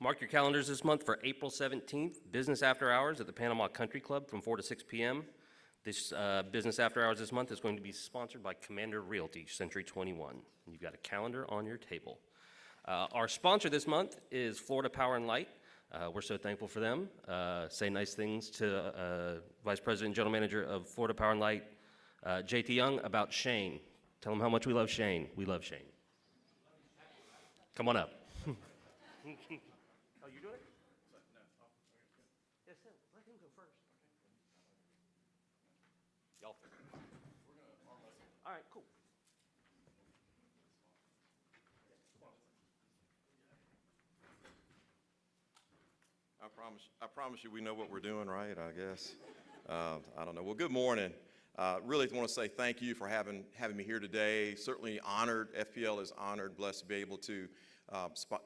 Mark your calendars this month for April 17th, business after hours at the Panama Country Club from 4 to 6 p.m. This business after hours this month is going to be sponsored by Commander Realty, Century 21. You've got a calendar on your table. Our sponsor this month is Florida Power and Light. We're so thankful for them. Say nice things to Vice President and General Manager of Florida Power and Light, JT Young, about Shane. Tell him how much we love Shane. We love Shane. Come on up. Oh, you doing it? No. Yes, let him go first. Y'all. All right, cool. I promise you we know what we're doing, right? I guess. I don't know. Well, good morning. Really want to say thank you for having me here today. Certainly honored. FPL is honored, blessed to be able to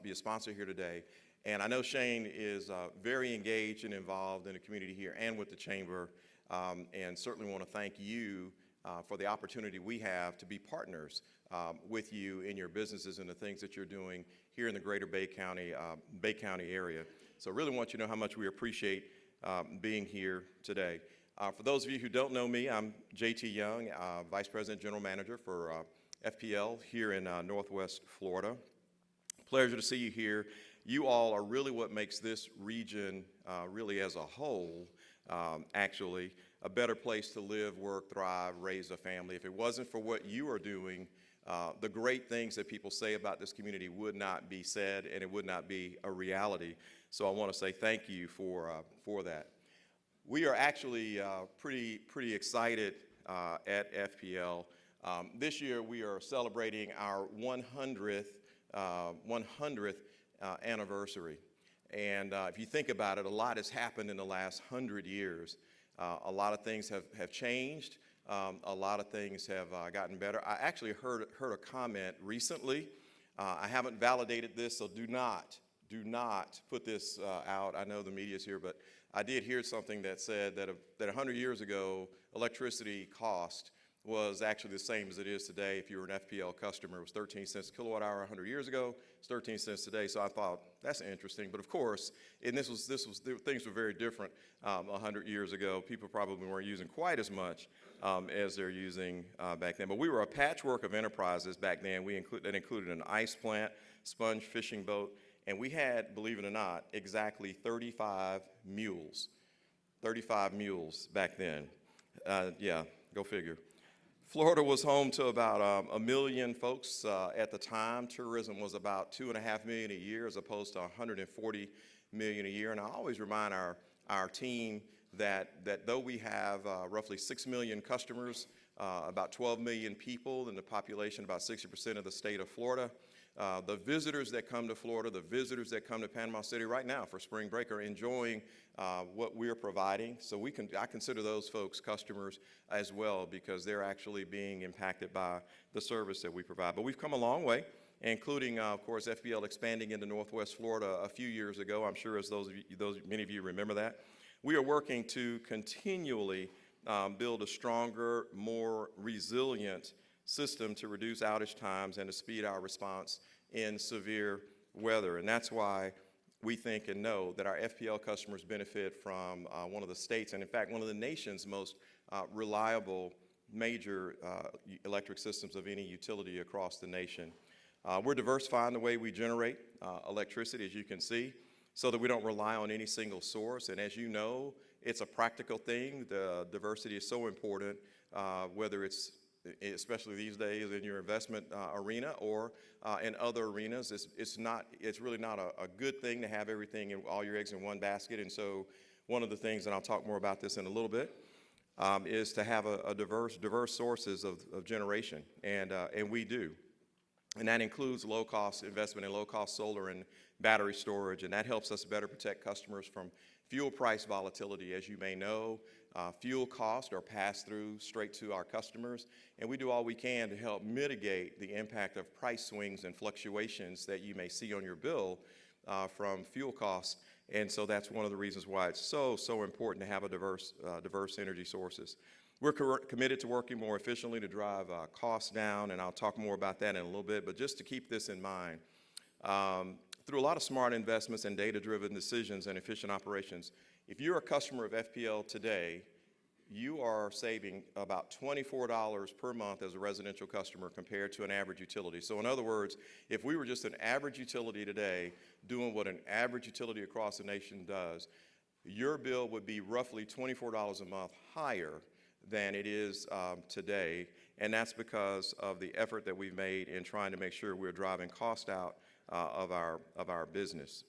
be a sponsor here today. And I know Shane is very engaged and involved in the community here and with the chamber. And certainly want to thank you for the opportunity we have to be partners with you in your businesses and the things that you're doing here in the greater Bay County area. So really want you to know how much we appreciate being here today. For those of you who don't know me, I'm JT Young, Vice President General Manager for FPL here in Northwest Florida. Pleasure to see you here. You all are really what makes this region really as a whole actually a better place to live, work, thrive, raise a family. If it wasn't for what you are doing, the great things that people say about this community would not be said and it would not be a reality. So I want to say thank you for that. We are actually pretty excited at FPL. This year we are celebrating our 100th anniversary. And if you think about it, a lot has happened in the last 100 years. A lot of things have changed. A lot of things have gotten better. I actually heard a comment recently. I haven't validated this, so do not put this out. I know the media's here, but I did hear something that said that 100 years ago, electricity cost was actually the same as it is today. If you were an FPL customer, it was 13 cents a kilowatt hour 100 years ago. It's 13 cents today. So I thought that's interesting. But of course, and things were very different 100 years ago. People probably weren't using quite as much as they're using back then. But we were a patchwork of enterprises back then. That included an ice plant, sponge fishing boat, and we had, believe it or not, exactly 35 mules. 35 mules back then. Yeah, go figure. Florida was home to about 1 million folks at the time. Tourism was about 2.5 million a year as opposed to 140 million a year. And I always remind our team that though we have roughly 6 million customers, about 12 million people in the population, about 60% of the state of Florida, the visitors that come to Florida, the visitors that come to Panama City right now for spring break are enjoying what we're providing. So I consider those folks customers as well because they're actually being impacted by the service that we provide. But we've come a long way, including, of course, FPL expanding into Northwest Florida a few years ago. I'm sure as many of you remember that. We are working to continually build a stronger, more resilient system to reduce outage times and to speed our response in severe weather. And that's why we think and know that our FPL customers benefit from one of the states, and in fact, one of the nation's most reliable major electric systems of any utility across the nation. We're diversifying the way we generate electricity, as you can see, so that we don't rely on any single source. And as you know, it's a practical thing. The diversity is so important, whether it's especially these days in your investment arena or in other arenas. It's really not a good thing to have everything and all your eggs in one basket. And so one of the things, and I'll talk more about this in a little bit, is to have a diverse sources of generation, and we do. And that includes low-cost investment in low-cost solar and battery storage, and that helps us better protect customers from fuel price volatility. As you may know, fuel costs are passed through straight to our customers, and we do all we can to help mitigate the impact of price swings and fluctuations that you may see on your bill from fuel costs. And so that's one of the reasons why it's so important to have a diverse energy sources. We're committed to working more efficiently to drive costs down, and I'll talk more about that in a little bit. But just to keep this in mind, through a lot of smart investments and data-driven decisions and efficient operations, if you're a customer of FPL today, you are saving about $24 per month as a residential customer compared to an average utility. So in other words, if we were just an average utility today doing what an average utility across the nation does, your bill would be roughly $24 a month higher than it is today, and that's because of the effort that we've made in trying to make sure we're driving cost out of our business.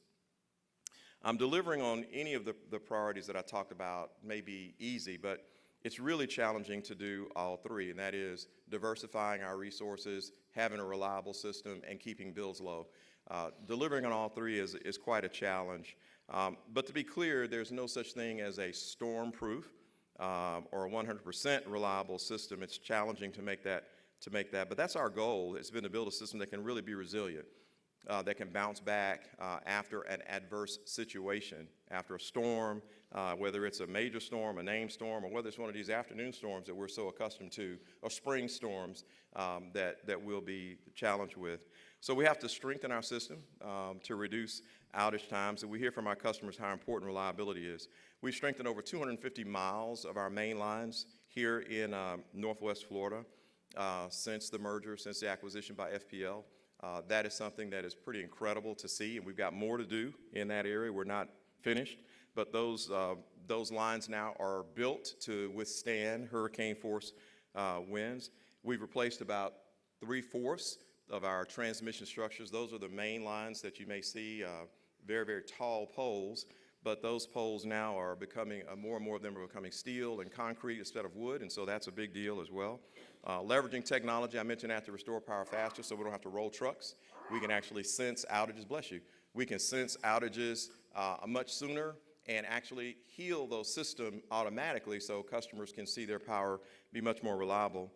Delivering on any of the priorities that I talked about may be easy, but it's really challenging to do all three, and that is diversifying our resources, having a reliable system, and keeping bills low. Delivering on all three is quite a challenge. But to be clear, there's no such thing as a storm-proof or a 100% reliable system. It's challenging to make that, but that's our goal. It's been to build a system that can really be resilient, that can bounce back after an adverse situation, after a storm, whether it's a major storm, a named storm, or whether it's one of these afternoon storms that we're so accustomed to, or spring storms that we'll be challenged with. So we have to strengthen our system to reduce outage times, and we hear from our customers how important reliability is. We've strengthened over 250 miles of our main lines here in Northwest Florida since the merger, since the acquisition by FPL. That is something that is pretty incredible to see, and we've got more to do in that area. We're not finished, but those lines now are built to withstand hurricane force winds. We've replaced about 3/4 of our transmission structures. Those are the main lines that you may see, very, very tall poles, but those poles now are becoming, more and more of them are becoming steel and concrete instead of wood, and so that's a big deal as well. Leveraging technology, I mentioned that to restore power faster so we don't have to roll trucks. We can actually sense outages, bless you. We can sense outages much sooner and actually heal those systems automatically so customers can see their power be much more reliable.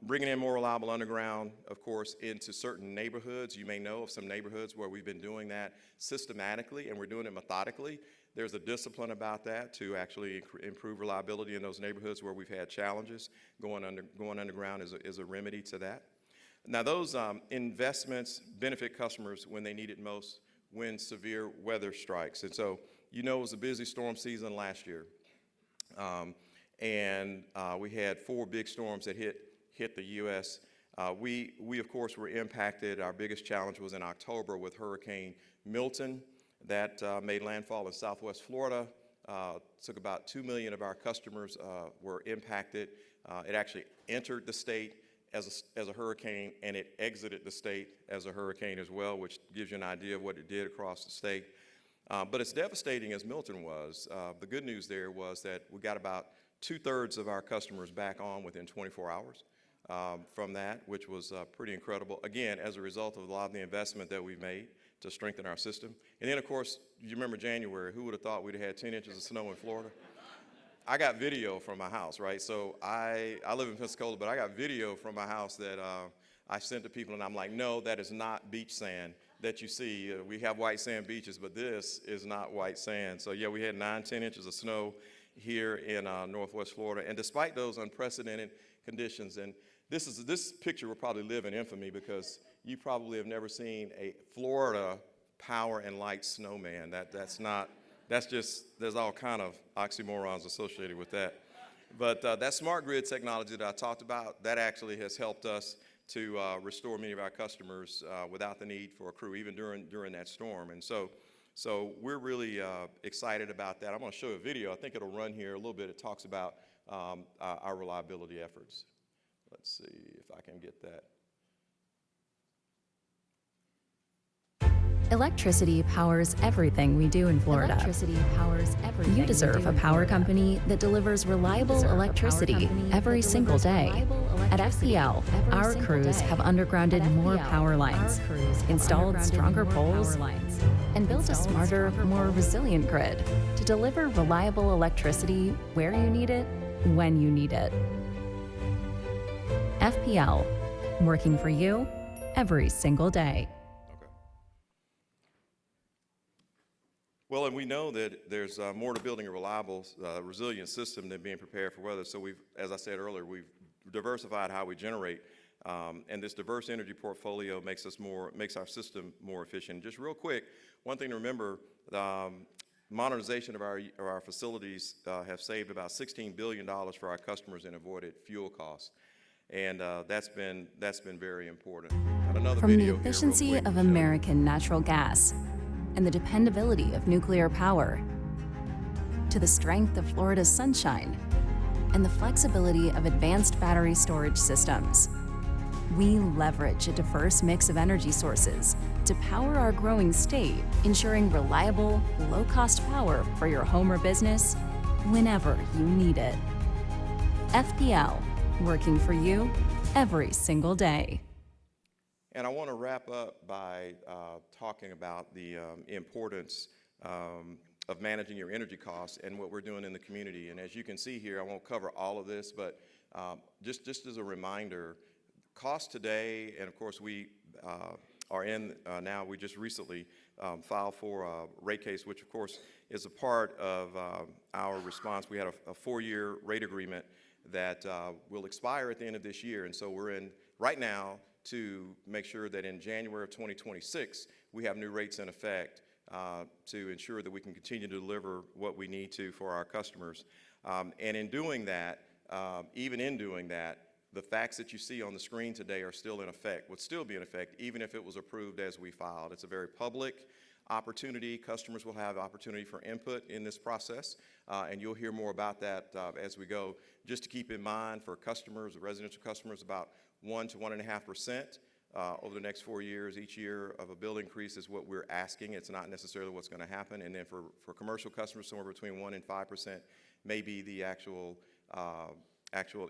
Bringing in more reliable underground, of course, into certain neighborhoods. You may know of some neighborhoods where we've been doing that systematically and we're doing it methodically. There's a discipline about that to actually improve reliability in those neighborhoods where we've had challenges. Going underground is a remedy to that. Now those investments benefit customers when they need it most, when severe weather strikes. And so, you know, it was a busy storm season last year. And we had 4 big storms that hit the U.S. We, of course, were impacted. Our biggest challenge was in October with Hurricane Milton that made landfall in Southwest Florida. Took about 2 million of our customers were impacted. It actually entered the state as a hurricane, and it exited the state as a hurricane as well, which gives you an idea of what it did across the state. But as devastating as Milton was, the good news there was that we got about 2/3 of our customers back on within 24 hours from that, which was pretty incredible. Again, as a result of a lot of the investment that we've made to strengthen our system. And then, of course, you remember January. Who would have thought we'd have had 10 inches of snow in Florida? I got video from my house, right? So I live in Pensacola, but I got video from my house that I sent to people, and I'm like, no, that is not beach sand that you see. We have white sand beaches, but this is not white sand. So yeah, we had 9-10 inches of snow here in Northwest Florida. And despite those unprecedented conditions, and this picture will probably live in infamy because you probably have never seen a Florida power and light snowman. That's just, there's all kind of oxymorons associated with that. But that smart grid technology that I talked about, that actually has helped us to restore many of our customers without the need for a crew, even during that storm. And so we're really excited about that. I'm going to show a video. I think it'll run here a little bit. It talks about our reliability efforts. Let's see if I can get that. Electricity powers everything we do in Florida. Electricity powers everything. You deserve a power company that delivers reliable electricity every single day. At FPL, our crews have undergrounded more power lines, installed stronger poles, and built a smarter, more resilient grid to deliver reliable electricity where you need it, when you need it. FPL, working for you every single day. Well, and we know that there's more to building a reliable, resilient system than being prepared for weather. So we've, as I said earlier, we've diversified how we generate. And this diverse energy portfolio makes our system more efficient. Just real quick, one thing to remember, modernization of our facilities have saved about $16 billion for our customers and avoided fuel costs. And that's been very important. Got another From video the here, real efficiency quick, of to show you. American natural gas and the dependability of nuclear power, to the strength of Florida's sunshine and the flexibility of advanced battery storage systems, we leverage a diverse mix of energy sources to power our growing state, ensuring reliable, low-cost power for your home or business whenever you need it. FPL, working for you every single day. And I want to wrap up by talking about the importance of managing your energy costs and what we're doing in the community. And as you can see here, I won't cover all of this, but just as a reminder, costs today, and of course we are in now, we just recently filed for a rate case, which of course is a part of our response. We had a 4-year rate agreement that will expire at the end of this year. And so we're in right now to make sure that in January of 2026, we have new rates in effect to ensure that we can continue to deliver what we need to for our customers. And in doing that, even in doing that, the facts that you see on the screen today are still in effect, would still be in effect, even if it was approved as we filed. It's a very public opportunity. Customers will have opportunity for input in this process, and you'll hear more about that as we go. Just to keep in mind for customers, residential customers, about 1 to 1.5% over the next 4 years, each year of a bill increase is what we're asking. It's not necessarily what's going to happen. And then for commercial customers, somewhere between 1 and 5% may be the actual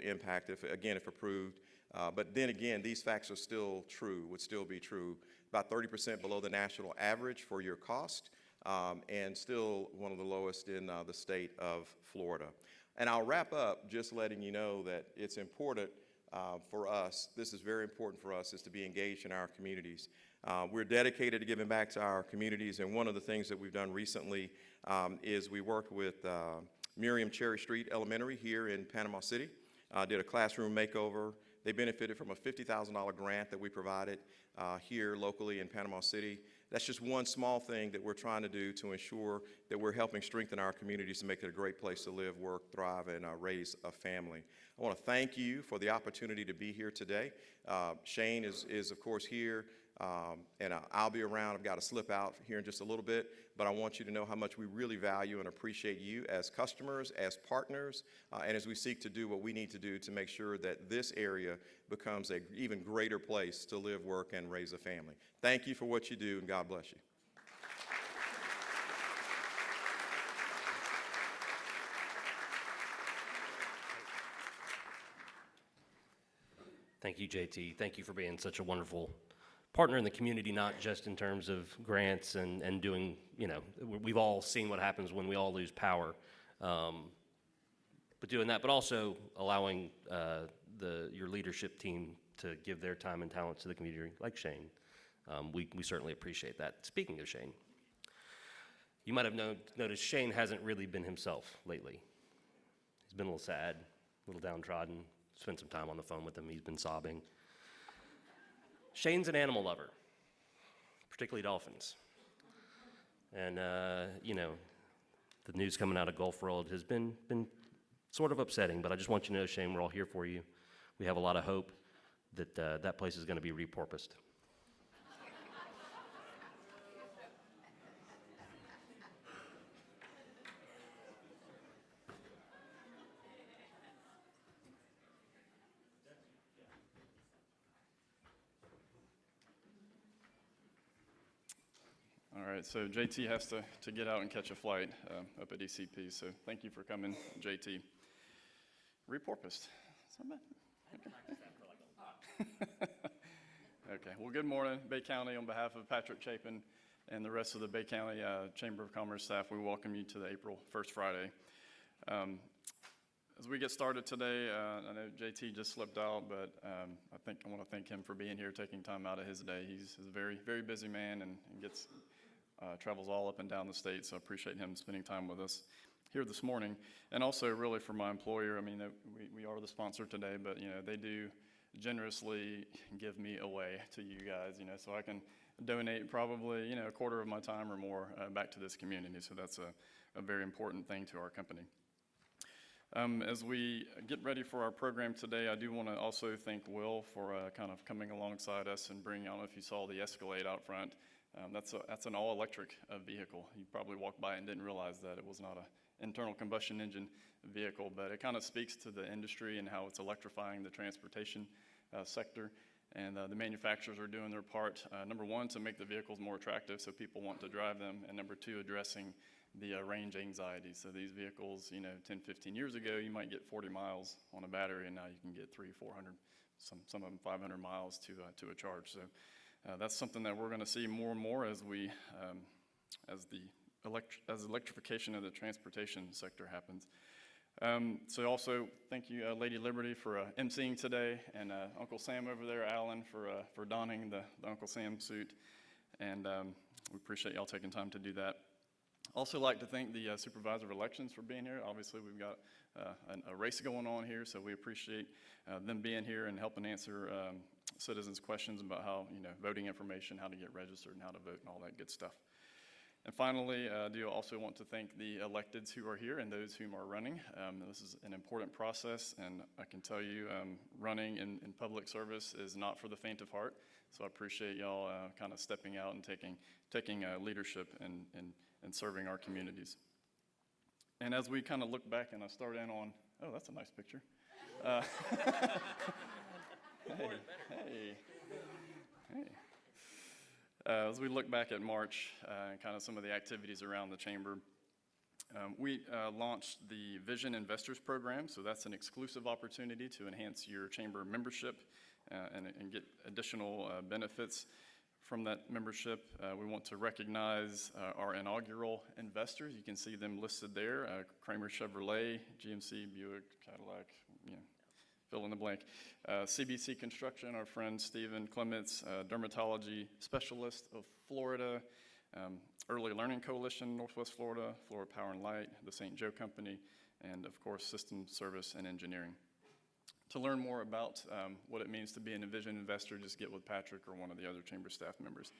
impact, if approved. But then again, these facts are still true, would still be true. About 30% below the national average for your cost, and still one of the lowest in the state of Florida. And I'll wrap up just letting you know that it's important for us, this is very important for us, is to be engaged in our communities. We're dedicated to giving back to our communities, and one of the things that we've done recently is we worked with Miriam Cherry Street Elementary here in Panama City, did a classroom makeover. They benefited from a $50,000 grant that we provided here locally in Panama City. That's just one small thing that we're trying to do to ensure that we're helping strengthen our communities and make it a great place to live, work, thrive, and raise a family. I want to thank you for the opportunity to be here today. Shane is of course here, and I'll be around. I've got to slip out here in just a little bit, but I want you to know how much we really value and appreciate you as customers, as partners, and as we seek to do what we need to do to make sure that this area becomes an even greater place to live, work, and raise a family. Thank you for what you do, and God bless you. Thank you, JT. Thank you for being such a wonderful partner in the community, not just in terms of grants and doing, we've all seen what happens when we all lose power. But doing that, but also allowing your leadership team to give their time and talents to the community, like Shane. We certainly appreciate that. Speaking of Shane, you might have noticed Shane hasn't really been himself lately. He's been a little sad, a little downtrodden. Spent some time on the phone with him. He's been sobbing. Shane's an animal lover, particularly dolphins. And, the news coming out of Gulf World has been sort of upsetting, but I just want you to know, Shane, we're all here for you. We have a lot of hope that that place is going to be repurposed. All right, so JT has to get out and catch a flight up at ECP, so thank you for coming, JT. Repurposed. Okay, well, good morning, Bay County. On behalf of Patrick Chapin and the rest of the Bay County Chamber of Commerce staff, we welcome you to the April 1st Friday. As we get started today, I know JT just slipped out, but I want to thank him for being here, taking time out of his day. He's a very, very busy man and travels all up and down the state, so I appreciate him spending time with us here this morning. And also really for my employer, I mean, we are the sponsor today, but they do generously give me away to you guys, so I can donate probably, a quarter of my time or more back to this community. So that's a very important thing to our company. As we get ready for our program today, I do want to also thank Will for kind of coming alongside us and bringing, I don't know if you saw the Escalade out front. That's an all-electric vehicle. You probably walked by and didn't realize that it was not an internal combustion engine vehicle, but it kind of speaks to the industry and how it's electrifying the transportation sector. And the manufacturers are doing their part, number one, to make the vehicles more attractive so people want to drive them, and number two, addressing the range anxiety. So these vehicles, 10, 15 years ago, you might get 40 miles on a battery, and now you can get 300, 400, some of them 500 miles to a charge. So that's something that we're going to see more and more as electrification of the transportation sector happens. So also thank you, Lady Liberty, for emceeing today, and Uncle Sam over there, Alan, for donning the Uncle Sam suit, and we appreciate y'all taking time to do that. Also like to thank the Supervisor of Elections for being here. Obviously, we've got a race going on here, so we appreciate them being here and helping answer citizens' questions about how, voting information, how to get registered, and how to vote, and all that good stuff. And finally, I do also want to thank the electeds who are here and those whom are running. This is an important process, and I can tell you running in public service is not for the faint of heart. So I appreciate y'all kind of stepping out and taking leadership and serving our communities. And as we kind of look back, and I start in on, oh, that's a nice picture. Hey. As we look back at March and kind of some of the activities around the chamber, we launched the Vision Investors Program. So that's an exclusive opportunity to enhance your chamber membership and get additional benefits from that membership. We want to recognize our inaugural investors. You can see them listed there: Kramer Chevrolet, GMC, Buick, Cadillac, fill in the blank. CBC Construction, our friend Stephen Clements, dermatology specialist of Florida, Early Learning Coalition, Northwest Florida, Florida Power and Light, the St. Joe Company, and of course, System Service and Engineering. To learn more about what it means to be an Envision investor, just get with Patrick or one of the other chamber staff members.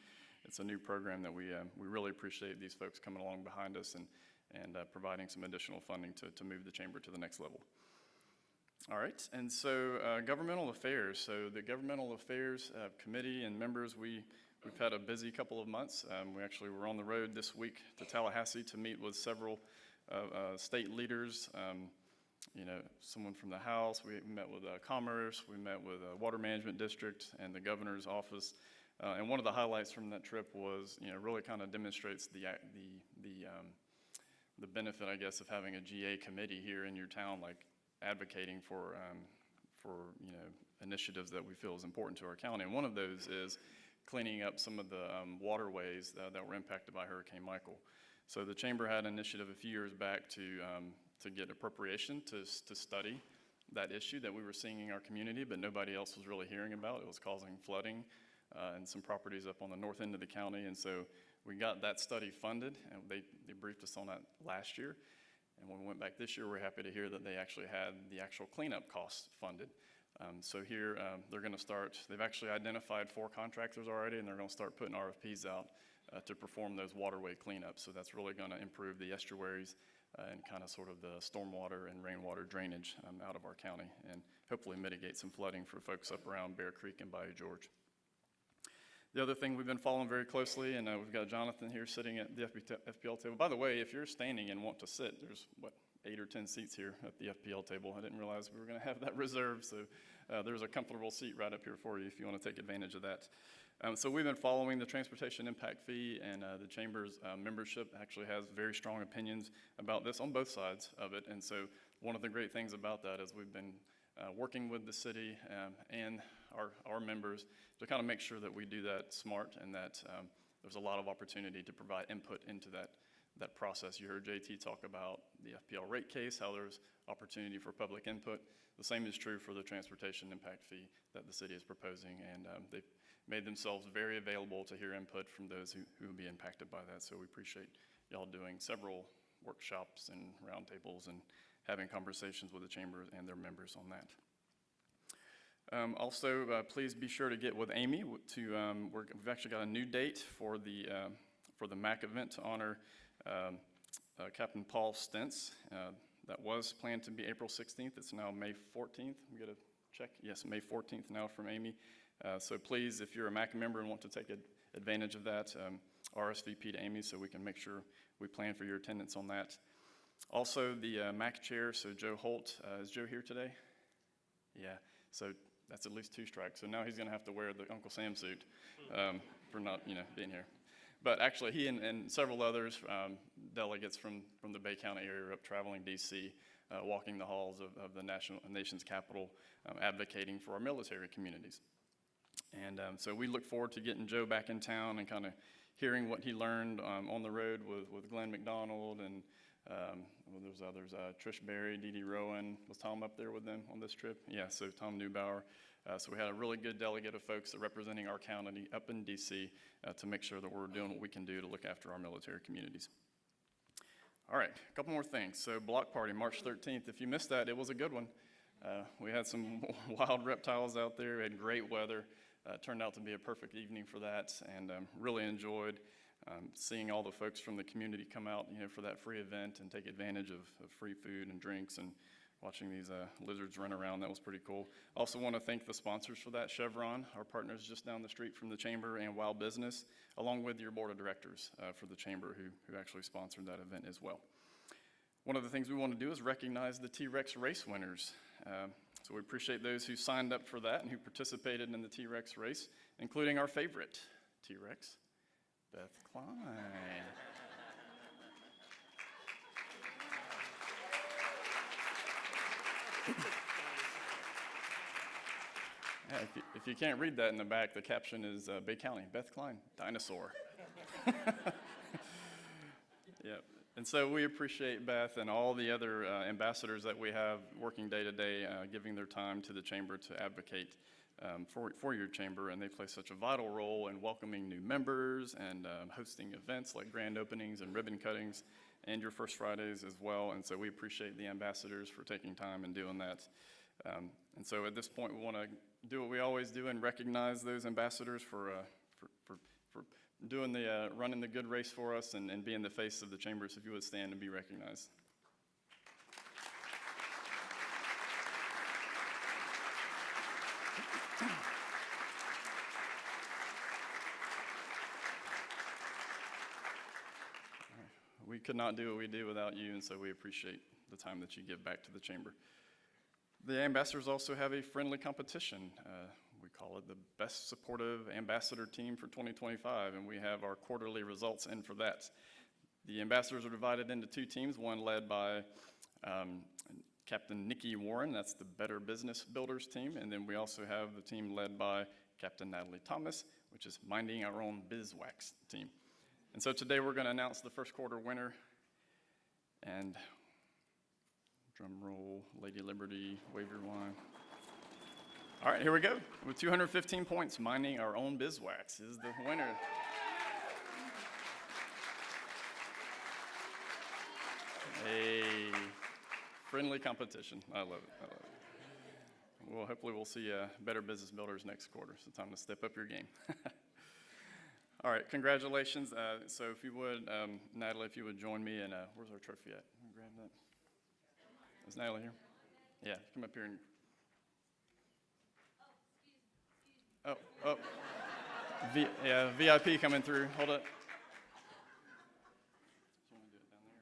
It's a new program that we really appreciate these folks coming along behind us and providing some additional funding to move the chamber to the next level. All right, and so governmental affairs. So the governmental affairs committee and members, we've had a busy couple of months. We actually were on the road this week to Tallahassee to meet with several state leaders. Someone from the House. We met with Commerce. We met with Water Management District and the governor's office. And one of the highlights from that trip was, really kind of demonstrates the benefit, I guess, of having a GA committee here in your town, like advocating for initiatives that we feel is important to our county. And one of those is cleaning up some of the waterways that were impacted by Hurricane Michael. So the chamber had an initiative a few years back to get appropriation to study that issue that we were seeing in our community, but nobody else was really hearing about. It was causing flooding in some properties up on the north end of the county. And so we got that study funded, and they briefed us on that last year. And when we went back this year, we're happy to hear that they actually had the actual cleanup costs funded. So here, they're going to start, they've actually identified 4 contractors already, and they're going to start putting RFPs out to perform those waterway cleanups. So that's really going to improve the estuaries and kind of sort of the stormwater and rainwater drainage out of our county, and hopefully mitigate some flooding for folks up around Bear Creek and Bayou George. The other thing we've been following very closely, and we've got Jonathan here sitting at the FPL table. By the way, if you're standing and want to sit, there's, 8 or 10 seats here at the FPL table. I didn't realize we were going to have that reserved, so there's a comfortable seat right up here for you if you want to take advantage of that. So we've been following the transportation impact fee, and the chamber's membership actually has very strong opinions about this on both sides of it. And so one of the great things about that is we've been working with the city and our members to kind of make sure that we do that smart, and that there's a lot of opportunity to provide input into that process. You heard JT talk about the FPL rate case, how there's opportunity for public input. The same is true for the transportation impact fee that the city is proposing, and they've made themselves very available to hear input from those who will be impacted by that. So we appreciate y'all doing several workshops and roundtables and having conversations with the chamber and their members on that. Please be sure to get with Amy we've actually got a new date for the MAC event to honor Captain Paul Stentz. That was planned to be April 16th. It's now May 14th. We got to check. Yes, May 14th now from Amy. So please, if you're a MAC member and want to take advantage of that, RSVP to Amy so we can make sure we plan for your attendance on that. Also, the MAC chair, so Joe Holt. Is Joe here today? Yeah, so that's at least 2 strikes. So now he's going to have to wear the Uncle Sam suit for not, being here. But actually, he and several others, delegates from the Bay County area, are up traveling D.C., walking the halls of the nation's capital, advocating for our military communities. And so we look forward to getting Joe back in town and kind of hearing what he learned on the road with Glenn McDonald and there's others, Trish Berry, Dee Dee Rowan. Was Tom up there with them on this trip? Yeah, so Tom Neubauer. So we had a really good delegate of folks representing our county up in D.C. To make sure that we're doing what we can do to look after our military communities. All right, a couple more things. So block party, March 13th. If you missed that, it was a good one. We had some wild reptiles out there. We had great weather. Turned out to be a perfect evening for that, and really enjoyed seeing all the folks from the community come out, for that free event and take advantage of free food and drinks and watching these lizards run around. That was pretty cool. Also want to thank the sponsors for that, Chevron, our partners just down the street from the Chamber, and Wild Business, along with your board of directors for the Chamber who actually sponsored that event as well. One of the things we want to do is recognize the T-Rex race winners. So we appreciate those who signed up for that and who participated in the T-Rex race, including our favorite T-Rex, Beth Klein. Yeah, if you can't read that in the back, the caption is Bay County, Beth Klein, dinosaur. Yeah. And so we appreciate Beth and all the other ambassadors that we have working day to day, giving their time to the Chamber to advocate for your Chamber, and they play such a vital role in welcoming new members and hosting events like grand openings and ribbon cuttings and your First Fridays as well. And so we appreciate the ambassadors for taking time and doing that. And so at this point, we want to do what we always do and recognize those ambassadors for doing running the good race for us and being the face of the Chamber. So if you would stand and be recognized. We could not do what we do without you, and so we appreciate the time that you give back to the Chamber. The ambassadors also have a friendly competition. We call it the Best Supportive Ambassador Team for 2025, and we have our quarterly results in for that. The ambassadors are divided into 2 teams, one led by Captain Nikki Warren, that's the Better Business Builders team, and then we also have the team led by Captain Natalie Thomas, which is Minding Our Own Bizwax team. And so today we're going to announce the first quarter winner, and drum roll, Lady Liberty, wave your wine. All right, here we go. With 215 points, Minding Our Own Bizwax is the winner. A friendly competition. I love it. I love it. Well, hopefully we'll see Better Business Builders next quarter, so time to step up your game. All right, congratulations. So if you would, Natalie, if you would join me, and where's our trophy at? Can you grab that? Is Natalie here? Yeah, come up here and. Oh. Yeah, VIP coming through. Hold it. Do you want to do it down there?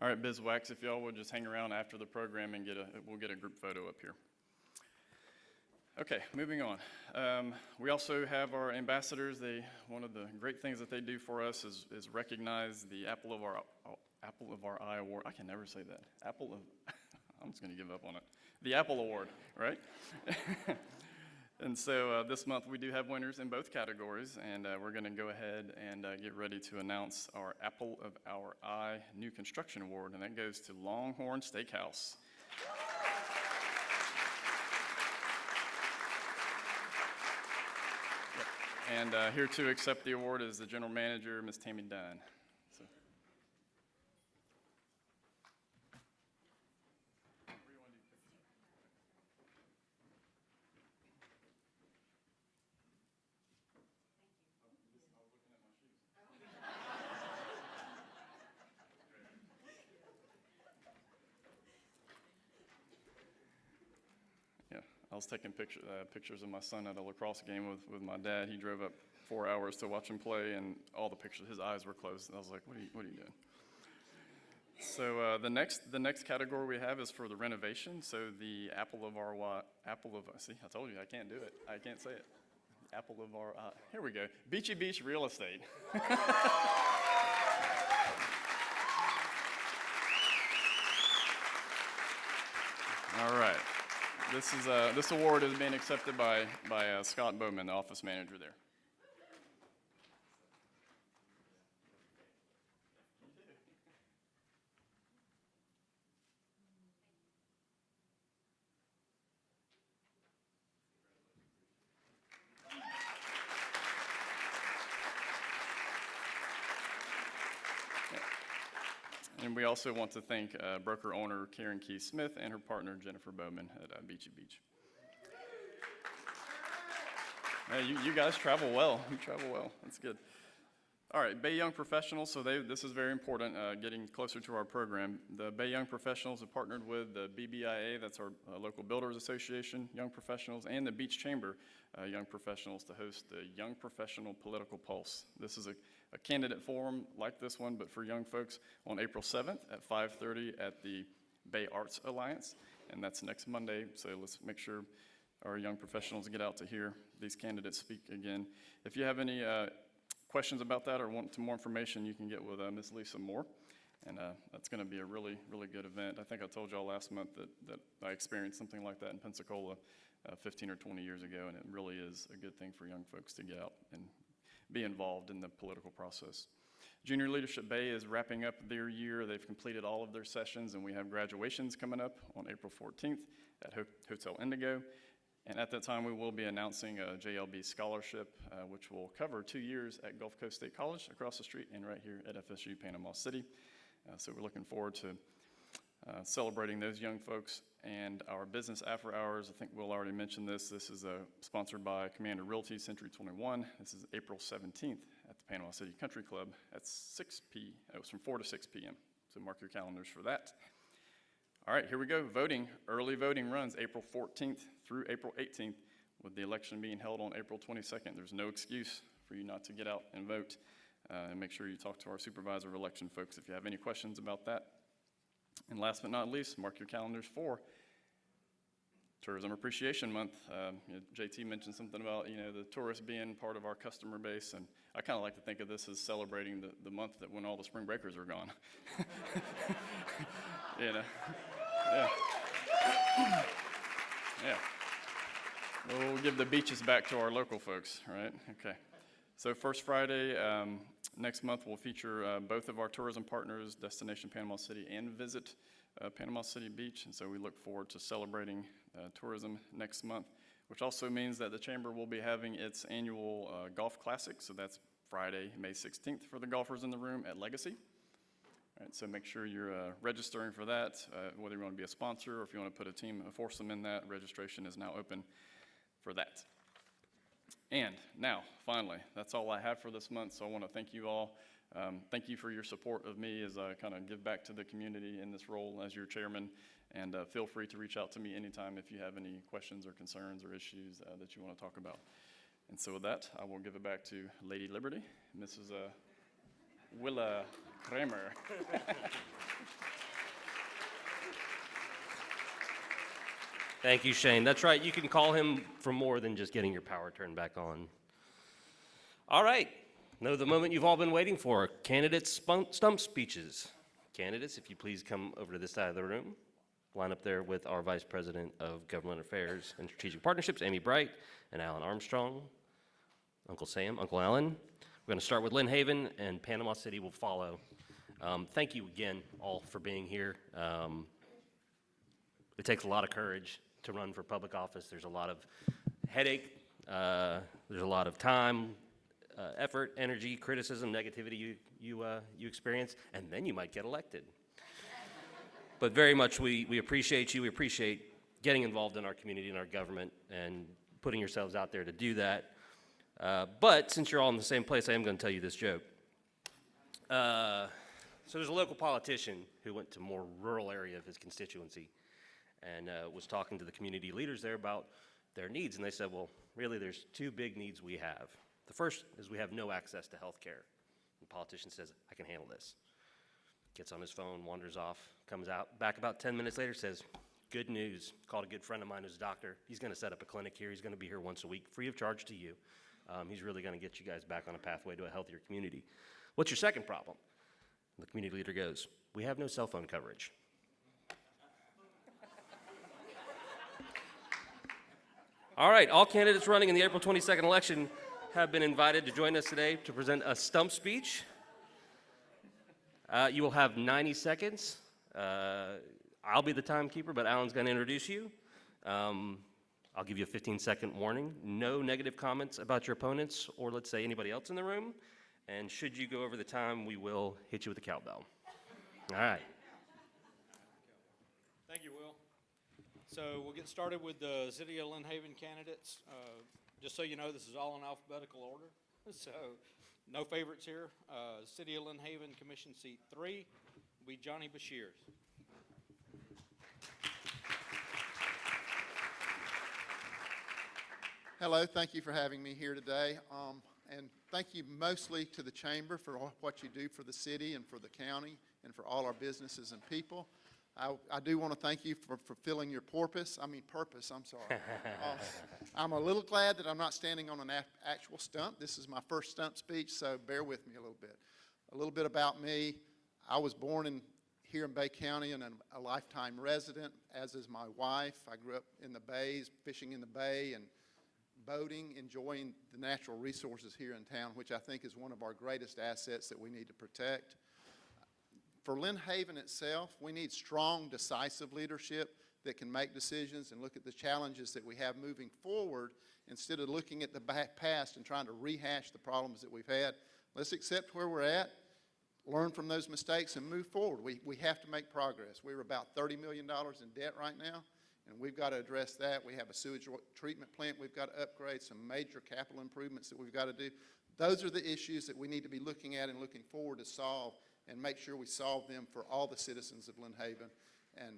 All right, Bizwax, if y'all would just hang around after the program and we'll get a group photo up here. Okay, moving on. We also have our ambassadors. One of the great things that they do for us is recognize the Apple of Our Eye Award. I can never say that. I'm just going to give up on it. The Apple Award, right? And so this month we do have winners in both categories, and we're going to go ahead and get ready to announce our Apple of Our Eye New Construction Award, and that goes to Longhorn Steakhouse. And here to accept the award is the general manager, Ms. Tammy Dunn. So. Yeah, I was taking pictures of my son at a lacrosse game with my dad. He drove up 4 hours to watch him play, and all the pictures, his eyes were closed. And I was like, what are you doing? So the next category we have is for the renovation. So the see, I told you I can't do it. I can't say it. Apple of our eye. Here we go. Beachy Beach Real Estate. All right. This award is being accepted by Scott Bowman, the office manager there. And we also want to thank broker owner Karen Key Smith and her partner Jennifer Bowman at Beachy Beach. Hey, you guys travel well. You travel well. That's good. All right, Bay Young Professionals. So this is very important, getting closer to our program. The Bay Young Professionals have partnered with the BBIA, that's our local builders association, Young Professionals, and the Beach Chamber Young Professionals to host the Young Professional Political Pulse. This is a candidate forum like this one, but for young folks on April 7th at 5:30 at the Bay Arts Alliance, and that's next Monday, so let's make sure our young professionals get out to hear these candidates speak again. If you have any questions about that or want more information, you can get with Ms. Lisa Moore, and that's going to be a really, really good event. I think I told y'all last month that I experienced something like that in Pensacola 15 or 20 years ago, and it really is a good thing for young folks to get out and be involved in the political process. Junior Leadership Bay is wrapping up their year. They've completed all of their sessions, and we have graduations coming up on April 14th at Hotel Indigo. And at that time, we will be announcing a JLB scholarship, which will cover 2 years at Gulf Coast State College across the street and right here at FSU Panama City. So we're looking forward to celebrating those young folks. And our business after hours, I think we'll already mention this. This is sponsored by Commander Realty Century 21. This is April 17th at the Panama City Country Club at it's from 4 to 6 p.m. So mark your calendars for that. All right, here we go. Voting. Early voting runs April 14th through April 18th, with the election being held on April 22nd. There's no excuse for you not to get out and vote. And make sure you talk to our supervisor of election folks if you have any questions about that. And last but not least, mark your calendars for Tourism Appreciation Month. JT mentioned something about the tourists being part of our customer base, and I kind of like to think of this as celebrating the month that when all the spring breakers are gone. Yeah. Yeah. We'll give the beaches back to our local folks, right? Okay. So First Friday next month we'll feature both of our tourism partners, Destination Panama City and Visit Panama City Beach, and so we look forward to celebrating tourism next month, which also means that the Chamber will be having its annual golf classic, so that's Friday, May 16th for the golfers in the room at Legacy. All right, so make sure you're registering for that, whether you want to be a sponsor or if you want to put a team, a foursome in that, registration is now open for that. And now, finally, that's all I have for this month, so I want to thank you all. Thank you for your support of me as I kind of give back to the community in this role as your chairman, and feel free to reach out to me anytime if you have any questions or concerns or issues that you want to talk about. And so with that, I will give it back to Lady Liberty, Mrs. Willa Kramer. Thank you, Shane. That's right. You can call him for more than just getting your power turned back on. All right. Now the moment you've all been waiting for, candidates' stump speeches. Candidates, if you please come over to this side of the room. line up there with our Vice President of Government Affairs and Strategic Partnerships, Amy Bright, and Alan Armstrong, Uncle Sam, Uncle Alan. We're going to start with Lynn Haven, and Panama City will follow. Thank you again, all, for being here. It takes a lot of courage to run for public office. There's a lot of headache. There's a lot of time, effort, energy, criticism, negativity you experience, and then you might get elected. But very much we appreciate you. We appreciate getting involved in our community and our government and putting yourselves out there to do that. But since you're all in the same place, I am going to tell you this joke. So there's a local politician who went to a more rural area of his constituency and was talking to the community leaders there about their needs. And they said, well, really, there's two big needs we have. The first is we have no access to health care. The politician says, I can handle this. Gets on his phone, wanders off, comes out, back about 10 minutes later, says, good news. Called a good friend of mine who's a doctor. He's going to set up a clinic here. He's going to be here once a week, free of charge to you. He's really going to get you guys back on a pathway to a healthier community. What's your second problem? The community leader goes, we have no cell phone coverage. All right, all candidates running in the April 22nd election have been invited to join us today to present a stump speech. You will have 90 seconds. I'll be the timekeeper, but Alan's going to introduce you. I'll give you a 15-second warning. No negative comments about your opponents or, let's say, anybody else in the room. And should you go over the time, we will hit you with a cowbell. All right. Thank you, Will. So we'll get started with the City of Lynn Haven candidates. Just so you know, this is all in alphabetical order. So no favorites here. City of Lynn Haven Commission Seat 3 will be Johnny Bashirs. Hello, thank you for having me here today. And thank you mostly to the Chamber for what you do for the city and for the county and for all our businesses and people. I do want to thank you for fulfilling your purpose. I'm sorry. I'm a little glad that I'm not standing on an actual stump. This is my first stump speech, so bear with me a little bit. A little bit about me. I was born here in Bay County and a lifetime resident, as is my wife. I grew up in the bays, fishing in the bay and boating, enjoying the natural resources here in town, which I think is one of our greatest assets that we need to protect. For Lynn Haven itself, we need strong, decisive leadership that can make decisions and look at the challenges that we have moving forward instead of looking at the past and trying to rehash the problems that we've had. Let's accept where we're at, learn from those mistakes, and move forward. We have to make progress. We're about $30 million in debt right now, and we've got to address that. We have a sewage treatment plant we've got to upgrade, some major capital improvements that we've got to do. Those are the issues that we need to be looking at and looking forward to solve and make sure we solve them for all the citizens of Lynn Haven. And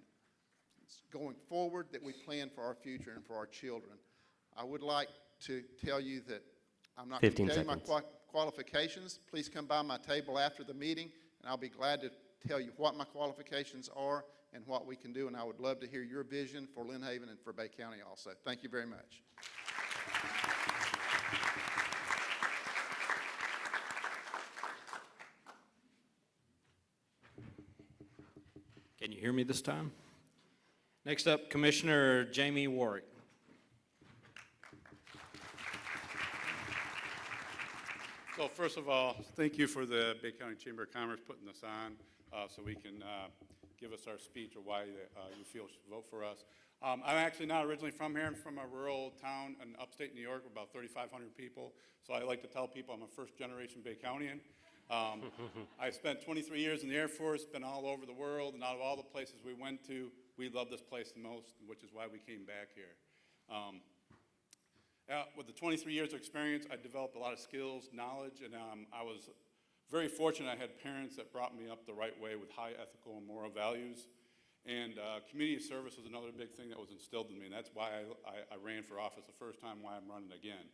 going forward, that we plan for our future and for our children. I would like to tell you that I'm not going to tell you my qualifications. Please come by my table after the meeting, and I'll be glad to tell you what my qualifications are and what we can do, and I would love to hear your vision for Lynn Haven and for Bay County also. Thank you very much. Can you hear me this time? Next up, Commissioner Jamie Warwick. So first of all, thank you for the Bay County Chamber of Commerce putting this on so we can give us our speech or why you feel you should vote for us. I'm actually not originally from here. I'm from a rural town in upstate New York, about 3,500 people. So I like to tell people I'm a first-generation Bay Countyan. I spent 23 years in the Air Force, been all over the world, and out of all the places we went to, we love this place the most, which is why we came back here. With the 23 years of experience, I developed a lot of skills, knowledge, and I was very fortunate I had parents that brought me up the right way with high ethical and moral values. And community service was another big thing that was instilled in me, and that's why I ran for office the first time, why I'm running again.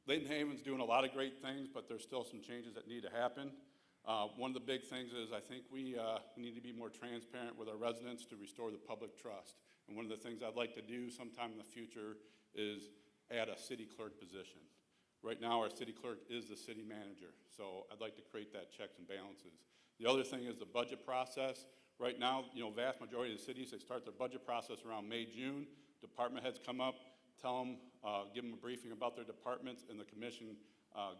Lynn Haven's doing a lot of great things, but there's still some changes that need to happen. One of the big things is I think we need to be more transparent with our residents to restore the public trust. And one of the things I'd like to do sometime in the future is add a city clerk position. Right now, our city clerk is the city manager, so I'd like to create that checks and balances. The other thing is the budget process. Right now, vast majority of the cities, they start their budget process around May, June. Department heads come up, tell them, give them a briefing about their departments, and the commission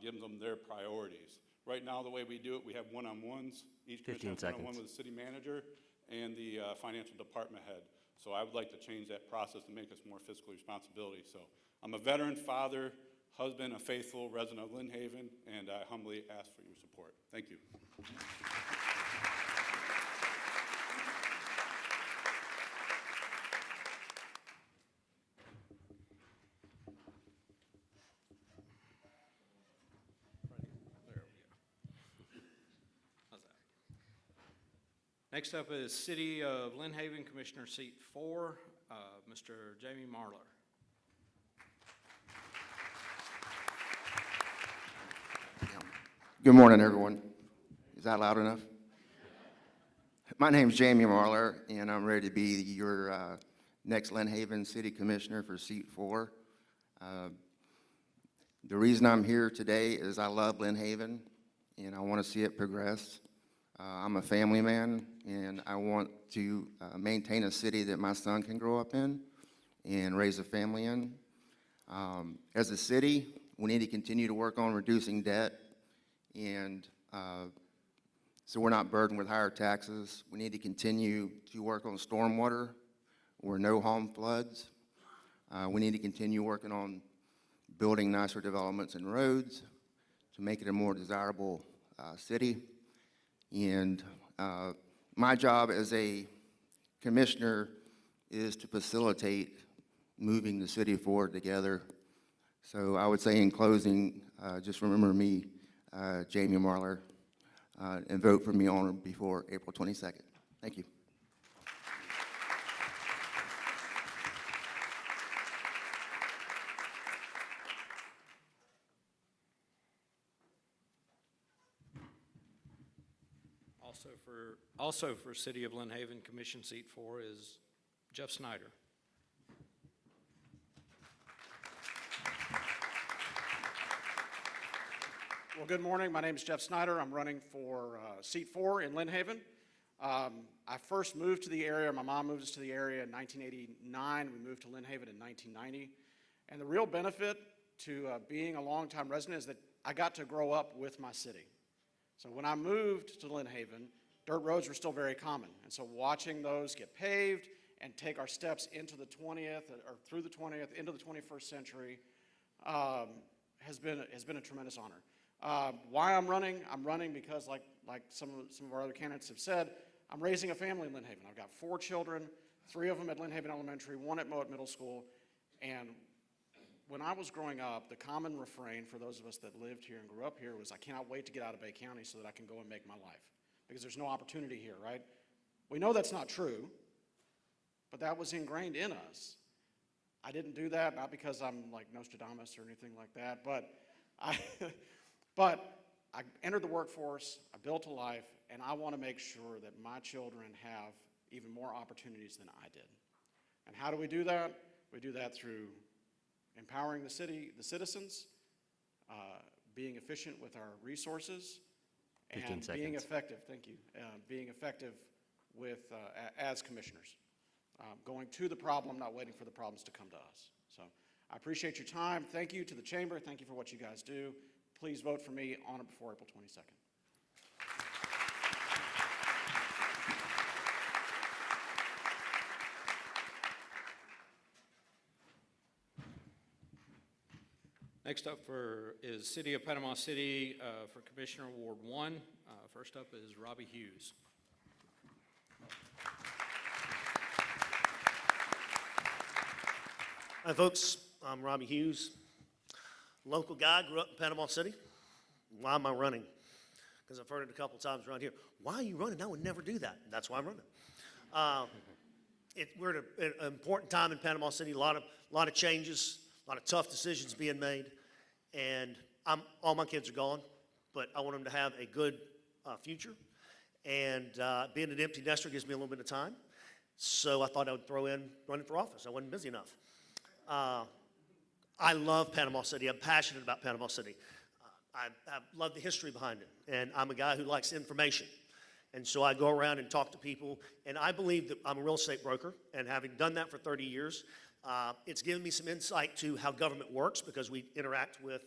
gives them their priorities. Right now, the way we do it, we have one-on-ones. Each commissioner 15 has one-on-one seconds. with the city manager and the financial department head. So I would like to change that process to make us more fiscal responsibility. So I'm a veteran, father, husband, a faithful resident of Lynn Haven, and I humbly ask for your support. Thank you. There we go. How's that? Next up is City of Lynn Haven, Commissioner seat 4, Mr. Jamie Marlar. Good morning, everyone. Is that loud enough? My name's Jamie Marlar, and I'm ready to be your next Lynn Haven City Commissioner for Seat 4. The reason I'm here today is I love Lynn Haven, and I want to see it progress. I'm a family man, and I want to maintain a city that my son can grow up in and raise a family in. As a city, we need to continue to work on reducing debt, and so we're not burdened with higher taxes. We need to continue to work on stormwater where no home floods. We need to continue working on building nicer developments and roads to make it a more desirable city. And my job as a commissioner is to facilitate moving the city forward together. So I would say in closing, just remember me, Jamie Marlar, and vote for me on or before April 22nd. Thank you. Also for City of Lynn Haven, Commission seat 4 is Jeff Snyder. Well, good morning. My name is Jeff Snyder. I'm running for seat 4 in Lynn Haven. I first moved to the area, my mom moved us to the area in 1989. We moved to Lynn Haven in 1990. And the real benefit to being a longtime resident is that I got to grow up with my city. So when I moved to Lynn Haven, dirt roads were still very common. And so watching those get paved and take our steps into the 20th, or through the 20th, into the 21st century, has been a tremendous honor. Why I'm running because like some of our other candidates have said, I'm raising a family in Lynn Haven. I've got 4 children, 3 of them at Lynn Haven Elementary, 1 at Mowat Middle School. And when I was growing up, the common refrain for those of us that lived here and grew up here was, I cannot wait to get out of Bay County so that I can go and make my life. Because there's no opportunity here, right? We know that's not true, but that was ingrained in us. I didn't do that, not because I'm like Nostradamus or anything like that, but I entered the workforce, I built a life, and I want to make sure that my children have even more opportunities than I did. And how do we do that? We do that through empowering the citizens, being efficient with our resources, 15 and seconds. being effective, thank you, being effective with, as commissioners. Going to the problem, not waiting for the problems to come to us. So I appreciate your time. Thank you to the chamber. Thank you for what you guys do. Please vote for me on or before April 22nd. Next up is City of Panama City for Commissioner Ward 1. First up is Robbie Hughes. Hi, folks. I'm Robbie Hughes. Local guy, grew up in Panama City. Why am I running? Because I've heard it a couple times around here. Why are you running? I would never do that. That's why I'm running. We're at an important time in Panama City. A lot of changes, a lot of tough decisions being made. And all my kids are gone, but I want them to have a good future. And being an empty nester gives me a little bit of time. So I thought I would throw in running for office. I wasn't busy enough. I love Panama City. I'm passionate about Panama City. I love the history behind it. And I'm a guy who likes information. And so I go around and talk to people, and I believe that I'm a real estate broker, and having done that for 30 years, it's given me some insight to how government works, because we interact with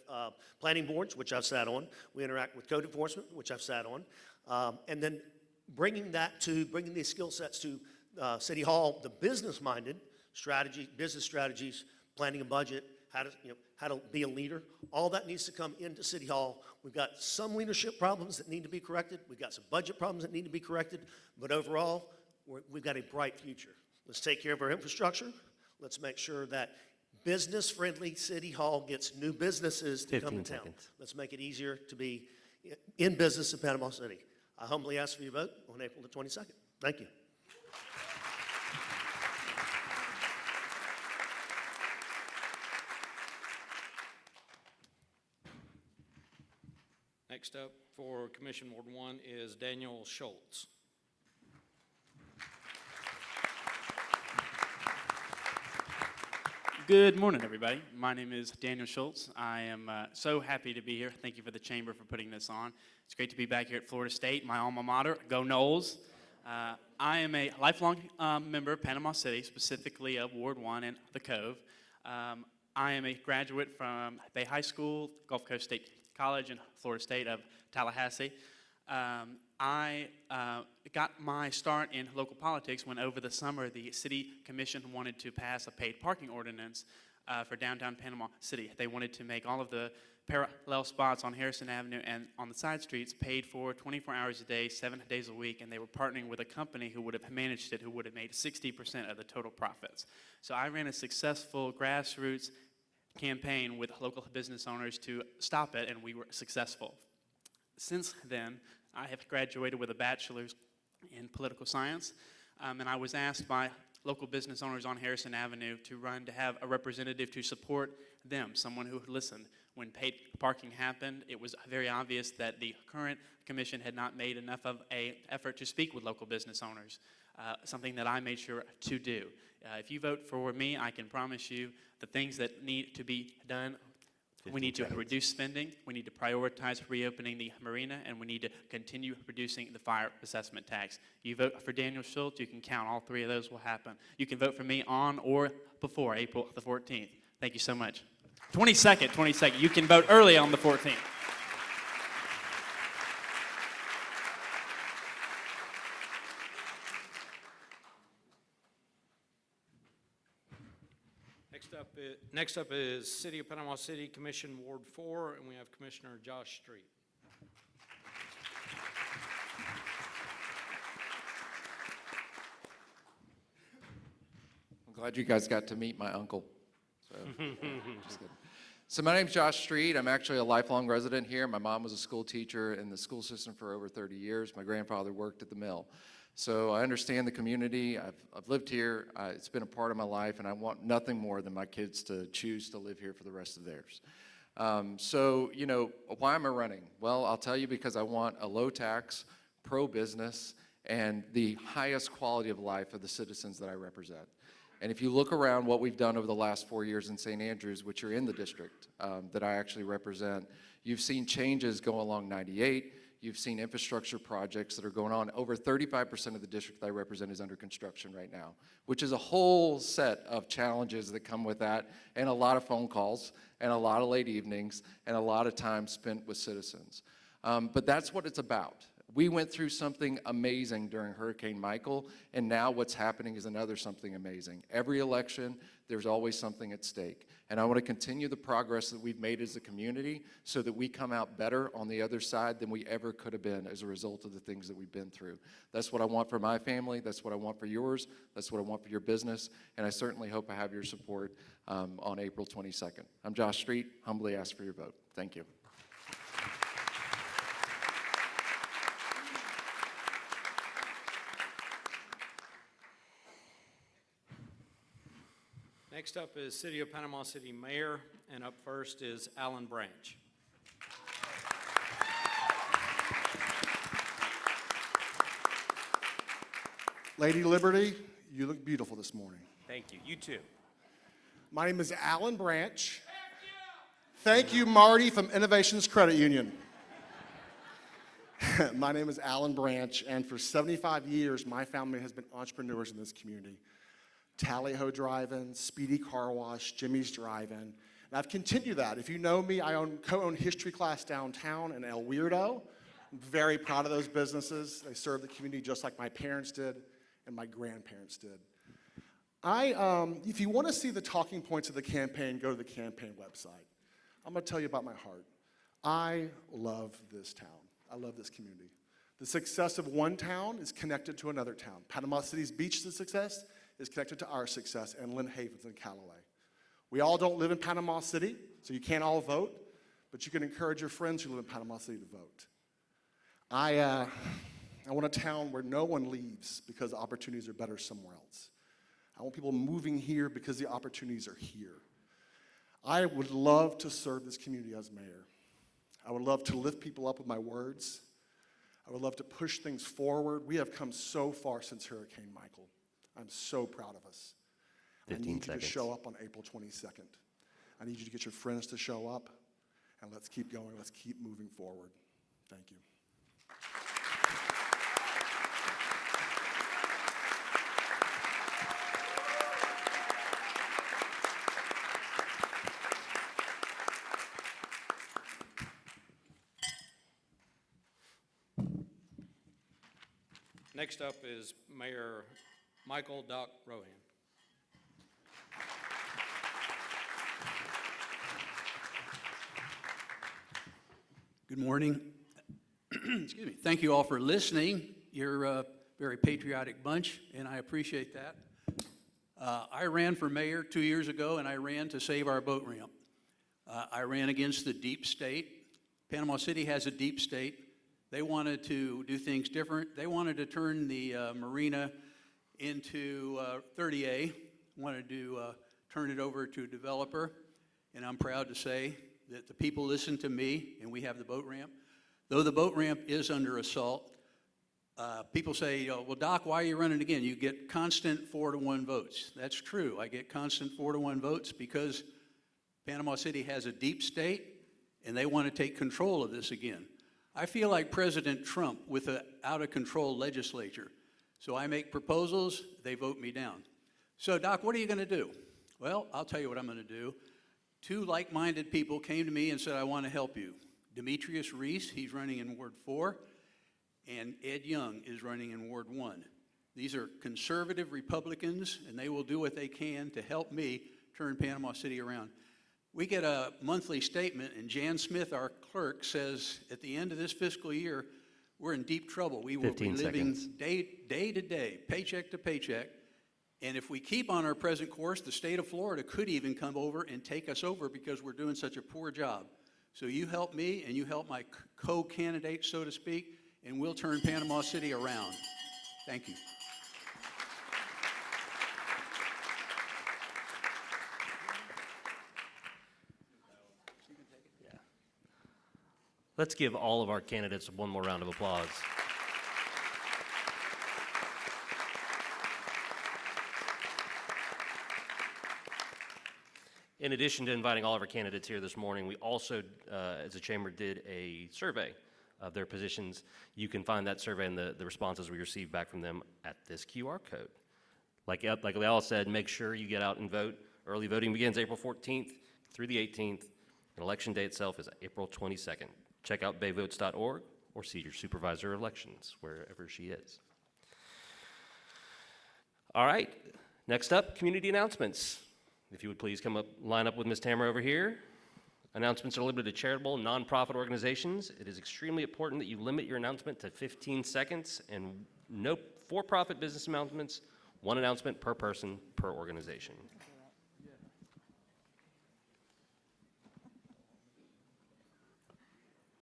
planning boards, which I've sat on. We interact with code enforcement, which I've sat on. And then bringing these skill sets to City Hall, the business-minded business strategies, planning a budget, how to be a leader, all that needs to come into City Hall. We've got some leadership problems that need to be corrected. We've got some budget problems that need to be corrected. But overall, we've got a bright future. Let's take care of our infrastructure. Let's make sure that business-friendly City Hall gets new businesses to come to 15 town. seconds. Let's make it easier to be in business in Panama City. I humbly ask for your vote on April the 22nd. Thank you. Next up for Commission Ward 1 is Daniel Schultz. Good morning, everybody. My name is Daniel Schultz. I am so happy to be here. Thank you for the Chamber for putting this on. It's great to be back here at Florida State, my alma mater. Go Noles. I am a lifelong member of Panama City, specifically of Ward 1 and the Cove. I am a graduate from Bay High School, Gulf Coast State College, and Florida State of Tallahassee. I got my start in local politics when over the summer the City Commission wanted to pass a paid parking ordinance for downtown Panama City. They wanted to make all of the parallel spots on Harrison Avenue and on the side streets paid for 24 hours a day, 7 days a week, and they were partnering with a company who would have managed it, who would have made 60% of the total profits. So I ran a successful grassroots campaign with local business owners to stop it, and we were successful. Since then, I have graduated with a bachelor's in political science, and I was asked by local business owners on Harrison Avenue to run to have a representative to support them, someone who listened. When paid parking happened, it was very obvious that the current commission had not made enough of an effort to speak with local business owners, something that I made sure to do. If you vote for me, I can promise you the things that need to be done. We need to reduce spending, we need to prioritize reopening the marina, and we need to continue reducing the fire assessment tax. You vote for Daniel Schultz, you can count all three of those will happen. You can vote for me on or before April the 14th. Thank you so much. 22nd. You can vote early on the 14th. Next up is City of Panama City Commission Ward 4, and we have Commissioner Josh Street. I'm glad you guys got to meet my uncle. So, just kidding. So my name's Josh Street. I'm actually a lifelong resident here. My mom was a school teacher in the school system for over 30 years. My grandfather worked at the mill. So I understand the community. I've lived here. It's been a part of my life, and I want nothing more than my kids to choose to live here for the rest of theirs. So, you know, why am I running? Well, I'll tell you, because I want a low tax, pro-business, and the highest quality of life for the citizens that I represent. And if you look around what we've done over the last 4 years in St. Andrews, which are in the district that I actually represent, you've seen changes go along 98. You've seen infrastructure projects that are going on. Over 35% of the district that I represent is under construction right now, which is a whole set of challenges that come with that, and a lot of phone calls, and a lot of late evenings, and a lot of time spent with citizens. But that's what it's about. We went through something amazing during Hurricane Michael, and now what's happening is another something amazing. Every election, there's always something at stake. And I want to continue the progress that we've made as a community so that we come out better on the other side than we ever could have been as a result of the things that we've been through. That's what I want for my family. That's what I want for yours. That's what I want for your business. And I certainly hope I have your support on April 22nd. I'm Josh Street. Humbly ask for your vote. Thank you. Next up is City of Panama City Mayor, and up first is Alan Branch. Lady Liberty, you look beautiful this morning. Thank you. You too. My name is Alan Branch. Thank you, Marty from Innovations Credit Union. My name is Alan Branch, and for 75 years, my family has been entrepreneurs in this community. Tally-Ho Drive-In, Speedy Car Wash, Jimmy's Drive-In. And I've continued that. If you know me, I co-own History Class Downtown and El Weirdo. I'm very proud of those businesses. They serve the community just like my parents did and my grandparents did. If you want to see the talking points of the campaign, go to the campaign website. I'm going to tell you about my heart. I love this town. I love this community. The success of one town is connected to another town. Panama City's beach's success is connected to our success, and Lynn Haven's in Callaway. We all don't live in Panama City, so you can't all vote, but you can encourage your friends who live in Panama City to vote. I want a town where no one leaves because the opportunities are better somewhere else. I want people moving here because the opportunities are here. I would love to serve this community as mayor. I would love to lift people up with my words. I would love to push things forward. We have come so far since Hurricane Michael. I'm so proud of us. 15 I need you seconds. to show up on April 22nd. I need you to get your friends to show up, and let's keep going. Let's keep moving forward. Thank you. Next up is Mayor Michael Doc Rohan. Good morning. Excuse me. Thank you all for listening. You're a very patriotic bunch, and I appreciate that. I ran for mayor 2 years ago, and I ran to save our boat ramp. I ran against the deep state. Panama City has a deep state. They wanted to do things different. They wanted to turn the marina into 30A, wanted to turn it over to a developer, and I'm proud to say that the people listened to me, and we have the boat ramp. Though the boat ramp is under assault, people say, well, Doc, why are you running again? You get constant 4-to-1 votes. That's true. I get constant 4-to-1 votes because Panama City has a deep state, and they want to take control of this again. I feel like President Trump with an out-of-control legislature. So I make proposals, they vote me down. So, Doc, what are you going to do? Well, I'll tell you what I'm going to do. 2 like-minded people came to me and said, I want to help you. Demetrius Reese, he's running in Ward 4, and Ed Young is running in Ward 1. These are conservative Republicans, and they will do what they can to help me turn Panama City around. We get a monthly statement, and Jan Smith, our clerk, says at the end of this fiscal year, we're in deep trouble. We will be 15 living seconds. day to day, paycheck to paycheck. And if we keep on our present course, the state of Florida could even come over and take us over because we're doing such a poor job. So you help me, and you help my co-candidate, so to speak, and we'll turn Panama City around. Thank you. Let's give all of our candidates one more round of applause. In addition to inviting all of our candidates here this morning, we also, as a chamber, did a survey of their positions. You can find that survey and the responses we received back from them at this QR code. Like they all said, make sure you get out and vote. Early voting begins April 14th through the 18th. And election day itself is April 22nd. Check out bayvotes.org or see your supervisor of elections, wherever she is. All right, next up, community announcements. If you would please come up, line up with Ms. Tamara over here. Announcements are limited to charitable, nonprofit organizations. It is extremely important that you limit your announcement to 15 seconds and no for-profit business announcements, 1 announcement per person per organization.